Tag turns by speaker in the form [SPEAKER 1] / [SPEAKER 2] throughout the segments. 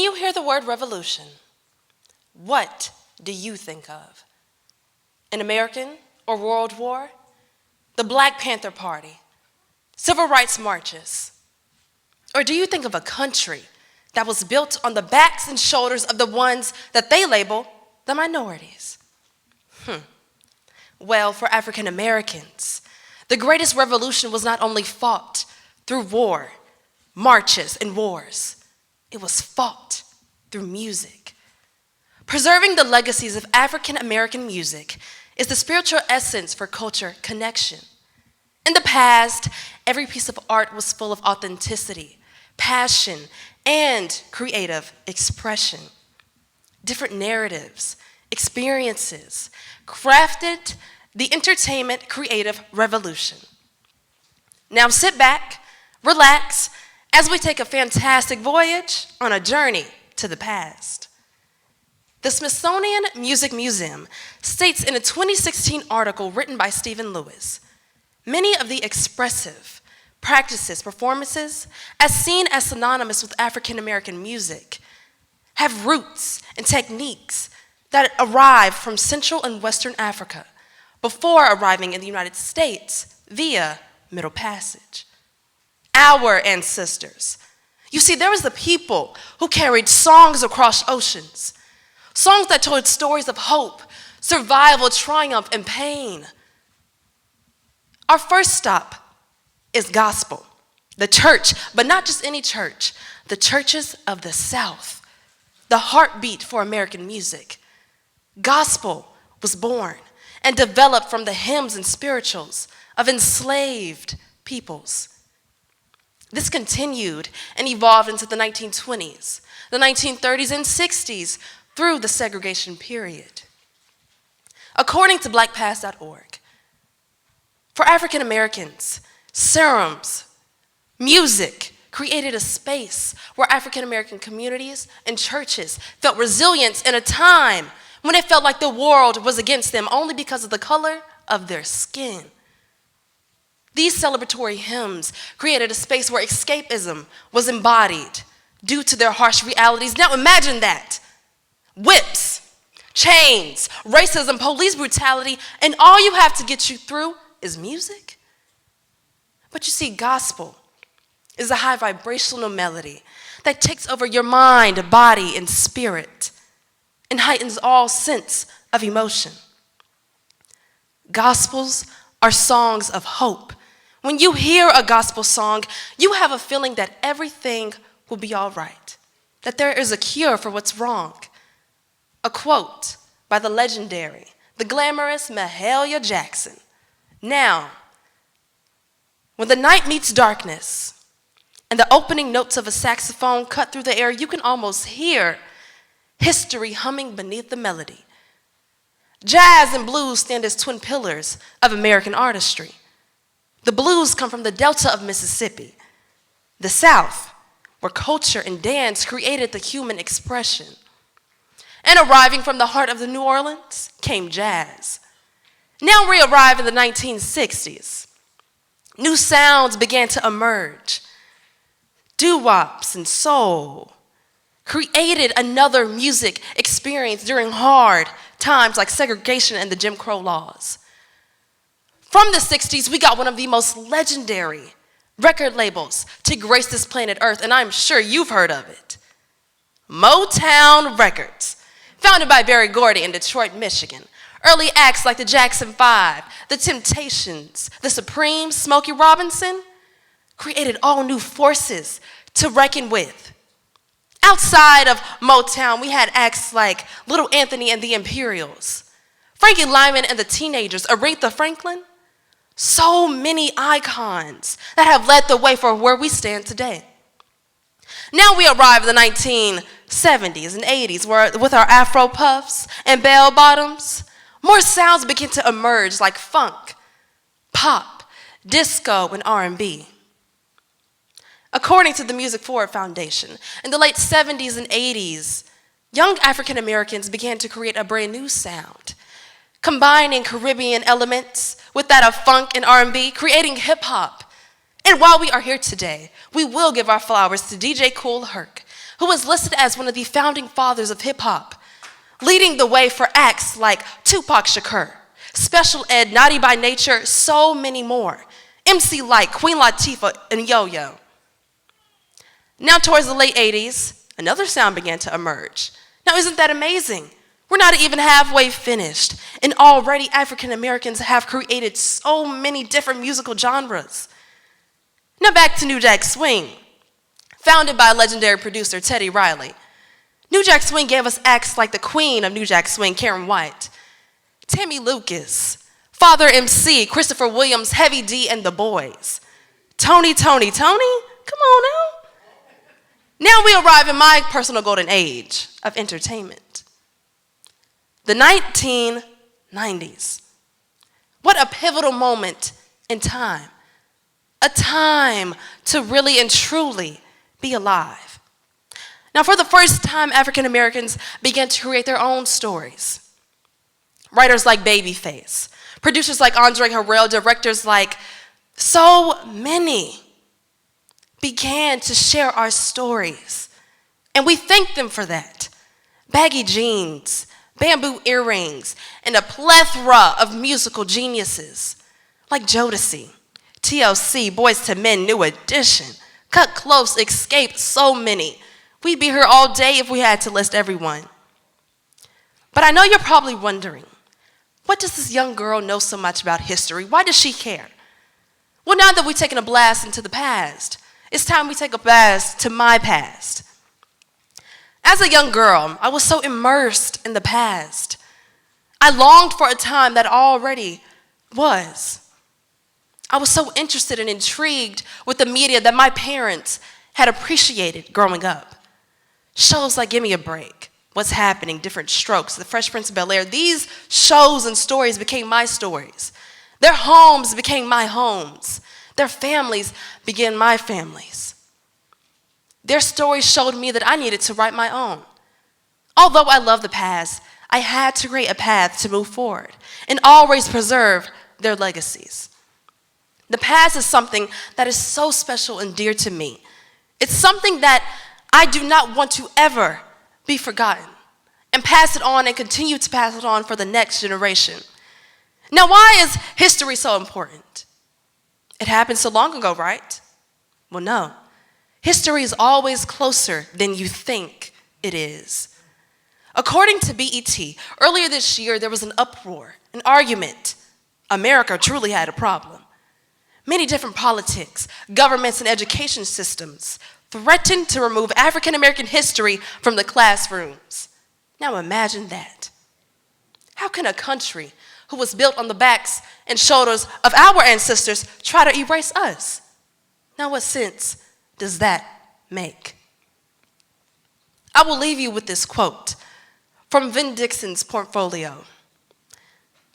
[SPEAKER 1] you hear the word revolution, what do you think of? An American or World War? The Black Panther Party? Civil rights marches? Or do you think of a country that was built on the backs and shoulders of the ones that they label the minorities? Well, for African Americans, the greatest revolution was not only fought through war, marches, and wars. It was fought through music. Preserving the legacies of African American music is the spiritual essence for culture connection. In the past, every piece of art was full of authenticity, passion, and creative expression. Different narratives, experiences, crafted the entertainment creative revolution. Now sit back, relax, as we take a fantastic voyage on a journey to the past. The Smithsonian Music Museum states in a 2016 article written by Stephen Lewis, many of the expressive practices, performances, as seen as synonymous with African American music, have roots and techniques that arrive from Central and Western Africa before arriving in the United States via Middle Passage. Our ancestors. You see, there was the people who carried songs across oceans, songs that told stories of hope, survival, triumph, and pain. Our first stop is gospel, the church, but not just any church, the churches of the South, the heartbeat for American music. Gospel was born and developed from the hymns and spirituals of enslaved peoples. This continued and evolved into the 1920s, the 1930s, and 60s through the segregation period. According to blackpast.org, for African Americans, serums, music created a space where African American communities and churches felt resilience in a time when it felt like the world was against them only because of the color of their skin. These celebratory hymns created a space where escapism was embodied due to their harsh realities. Now imagine that. Whips, chains, racism, police brutality, and all you have to get you through is music? But you see, gospel is a high vibrational melody that takes over your mind, body, and spirit and heightens all sense of emotion. Gospels are songs of hope. When you hear a gospel song, you have a feeling that everything will be all right, that there is a cure for what's wrong. A quote by the legendary, the glamorous Mahalia Jackson. Now, when the night meets darkness and the opening notes of a saxophone cut through the air, you can almost hear history humming beneath the melody. Jazz and blues stand as twin pillars of American artistry. The blues come from the Delta of Mississippi, the South, where culture and dance created the human expression. And arriving from the heart of the New Orleans came jazz. Now we arrive in the 1960s. New sounds began to emerge. Doo-wops and soul created another music experience during hard times like segregation and the Jim Crow laws. From the 60s, we got one of the most legendary record labels to grace this planet Earth, and I'm sure you've heard of it. Motown Records, founded by Berry Gordy in Detroit, Michigan. Early acts like the Jackson 5, the Temptations, the Supremes, Smokey Robinson created all new forces to reckon with. Outside of Motown, we had acts like Little Anthony and the Imperials, Frankie Lyman and the Teenagers, Aretha Franklin. So many icons that have led the way for where we stand today. Now we arrive in the 1970s and 80s where with our Afro puffs and bell bottoms, more sounds begin to emerge like funk, pop, disco, and R&B. According to the Music Forward Foundation, in the late 70s and 80s, young African Americans began to create a brand new sound, combining Caribbean elements with that of funk and R&B, creating hip hop. And while we are here today, we will give our flowers to DJ Kool Herc, who was listed as one of the founding fathers of hip-hop, leading the way for acts like Tupac Shakur, Special Ed, Naughty by Nature, so many more, MC Lyte, Queen Latifah, and Yo-Yo. Now towards the late 80s, another sound began to emerge. Now isn't that amazing? We're not even halfway finished, and already African Americans have created so many different musical genres. Now back to New Jack Swing. Founded by legendary producer Teddy Riley, New Jack Swing gave us acts like the queen of New Jack Swing, Karen White, Tammy Lucas, Father MC, Christopher Williams, Heavy D, and the Boys. Tony, come on now. Now we arrive in my personal golden age of entertainment. The 1990s. What a pivotal moment in time. A time to really and truly be alive. Now, for the first time, African Americans began to create their own stories. Writers like Babyface, producers like Andre Harrell, directors like so many began to share our stories. And we thank them for that. Baggy jeans, bamboo earrings, and a plethora of musical geniuses like Jodeci, TLC, Boyz II Men, New Edition, Cut Close, Escape, so many. We'd be here all day if we had to list everyone. But I know you're probably wondering, what does this young girl know so much about history? Why does she care? Well, now that we've taken a blast into the past, it's time we take a blast to my past. As a young girl, I was so immersed in the past. I longed for a time that already was. I was so interested and intrigued with the media that my parents had appreciated growing up. Shows like Give Me a Break, What's Happening, Different Strokes, The Fresh Prince of Bel-Air, these shows and stories became my stories. Their homes became my homes. Their families became my families. Their stories showed me that I needed to write my own. Although I love the past, I had to create a path to move forward and always preserve their legacies. The past is something that is so special and dear to me. It's something that I do not want to ever be forgotten and pass it on and continue to pass it on for the next generation. Now, why is history so important? It happened so long ago, right? Well, no. History is always closer than you think it is. According to BET, earlier this year, there was an uproar, an argument. America truly had a problem. Many different politics, governments, and education systems threatened to remove African American history from the classrooms. Now imagine that. How can a country who was built on the backs and shoulders of our ancestors try to erase us? Now what sense does that make? I will leave you with this quote from Vin Dixon's portfolio.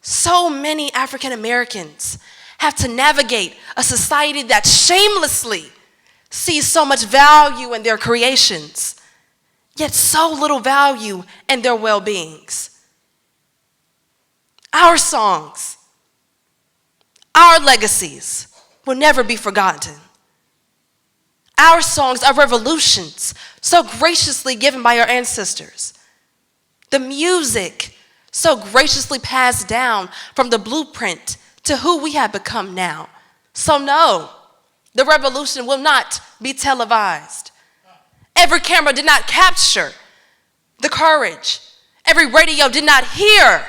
[SPEAKER 1] So many African Americans have to navigate a society that shamelessly sees so much value in their creations, yet so little value in their well-beings. Our songs, our legacies will never be forgotten. Our songs are revolutions so graciously given by our ancestors. The music so graciously passed down from the blueprint to who we have become now. So no, the revolution will not be televised. Every camera did not capture the courage. Every radio did not hear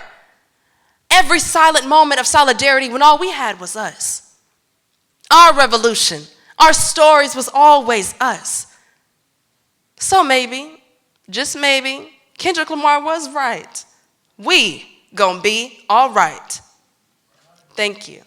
[SPEAKER 1] every silent moment of solidarity when all we had was us. Our revolution, our stories was always us. So maybe, just maybe, Kendrick Lamar was right. We gonna be all right. Thank you.